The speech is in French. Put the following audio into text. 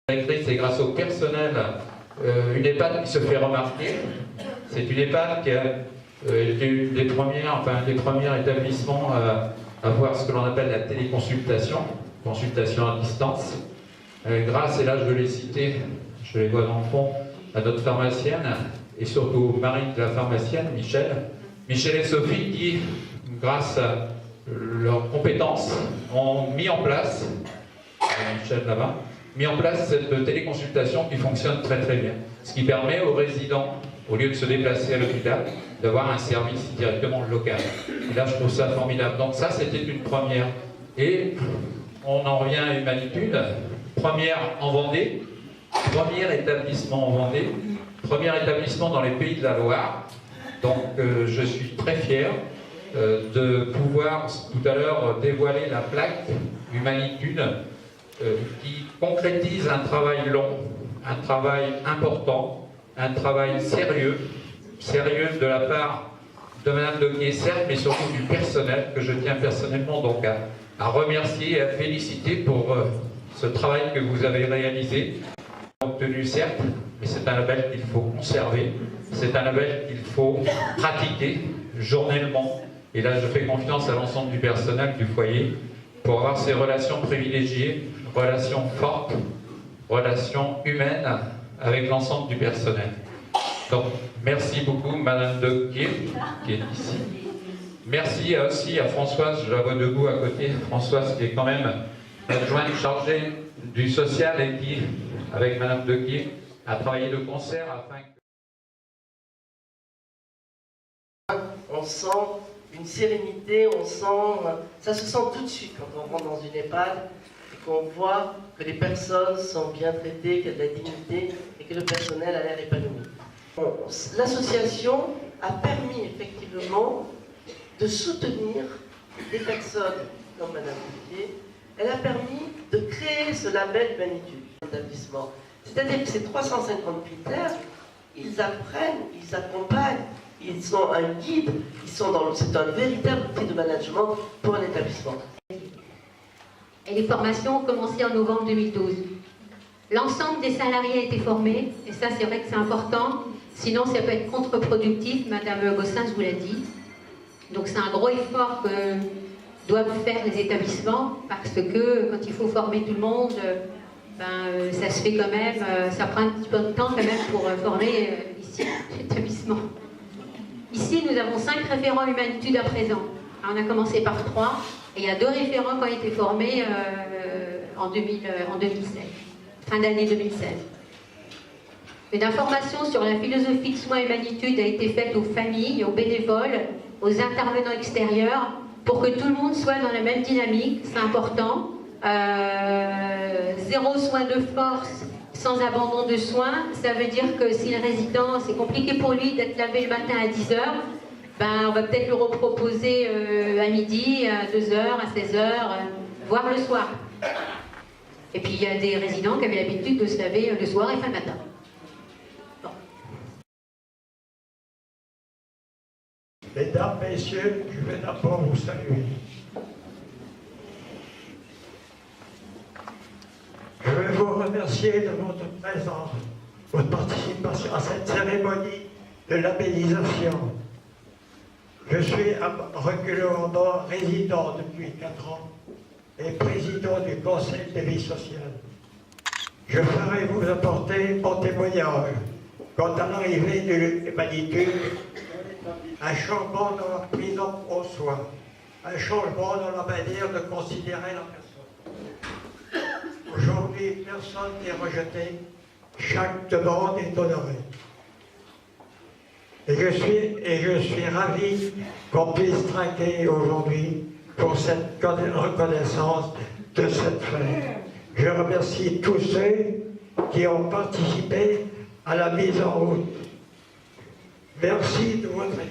C'est grâce au personnel, une EHPAD qui se fait remarquer. C'est une EHPAD qui a été une des premières, enfin un des premiers établissements à avoir ce que l'on appelle la téléconsultation, consultation à distance. Grâce, et là je veux les citer, je les vois dans le fond, à notre pharmacienne et surtout au mari de la pharmacienne, Michel et Sophie, qui, grâce à leurs compétences, ont mis en place, Michel là-bas, mis en place cette téléconsultation qui fonctionne très très bien. Ce qui permet aux résidents, au lieu de se déplacer à l'hôpital, d'avoir un service directement local. Et là, je trouve ça formidable. Donc ça, c'était une première. Et on en revient à Humanitude. Première en Vendée, premier établissement en Vendée, premier établissement dans les Pays de la Loire. Donc je suis très fier de pouvoir tout à l'heure dévoiler la plaque Humanitude qui concrétise un travail long, un travail important, un travail sérieux de la part de Madame Dequier, certes, mais surtout du personnel, que je tiens personnellement donc à remercier et à féliciter pour ce travail que vous avez réalisé. Obtenu certes, mais c'est un label qu'il faut conserver, c'est un label qu'il faut pratiquer journellement. Et là, je fais confiance à l'ensemble du personnel du foyer pour avoir ces relations privilégiées, relations fortes, relations humaines avec l'ensemble du personnel. Donc, merci beaucoup, Madame Dequier, qui est ici. Merci aussi à Françoise, je la vois debout à côté, Françoise qui est quand même adjointe chargée du social et qui, avec Madame Dequier, a travaillé de concert afin que... On sent une sérénité, ça se sent tout de suite quand on rentre dans une EHPAD et qu'on voit que les personnes sont bien traitées, qu'il y a de la dignité et que le personnel a l'air épanoui. L'association a permis effectivement de soutenir des personnes comme Madame Dequier. Elle a permis de créer ce label Humanitude, l'établissement. C'est-à-dire que ces 350 critères, ils apprennent, ils accompagnent, ils sont un guide, c'est un véritable outil de management pour un établissement. Et les formations ont commencé en novembre 2012. L'ensemble des salariés a été formé, et ça c'est vrai que c'est important, sinon ça peut être contre-productif, Madame Gossens vous l'a dit. Donc c'est un gros effort que doivent faire les établissements, parce que quand il faut former tout le monde, ça se fait quand même, ça prend un petit peu de temps quand même pour former ici l'établissement. Ici nous avons 5 référents Humanitude à présent. Alors, on a commencé par 3, et il y a 2 référents qui ont été formés en 2016, fin d'année 2016. Une information sur la philosophie de soins Humanitude a été faite aux familles, aux bénévoles, aux intervenants extérieurs, pour que tout le monde soit dans la même dynamique, c'est important. 0 soin de force, sans abandon de soins, ça veut dire que si le résident, c'est compliqué pour lui d'être lavé le matin à 10h, on va peut-être le reproposer à midi, à 2h, à 16h, voire le soir. Et puis il y a des résidents qui avaient l'habitude de se laver le soir et fin de matin. Bon. Mesdames, Messieurs, je vais d'abord vous saluer. Je veux vous remercier de votre présence, votre participation à cette cérémonie de labellisation. Je suis à Reculons-en-Bas, résident depuis 4 ans et président du Conseil de vie sociale. Je ferai vous apporter mon témoignage quant à l'arrivée de l'Humanitude, un changement dans la prise en soin, un changement dans la manière de considérer la personne. Aujourd'hui, personne n'est rejeté, chaque demande est honorée. Et je suis ravi qu'on puisse trinquer aujourd'hui pour cette reconnaissance de cette fête. Je remercie tous ceux qui ont participé à la mise en route. Merci de votre écoute.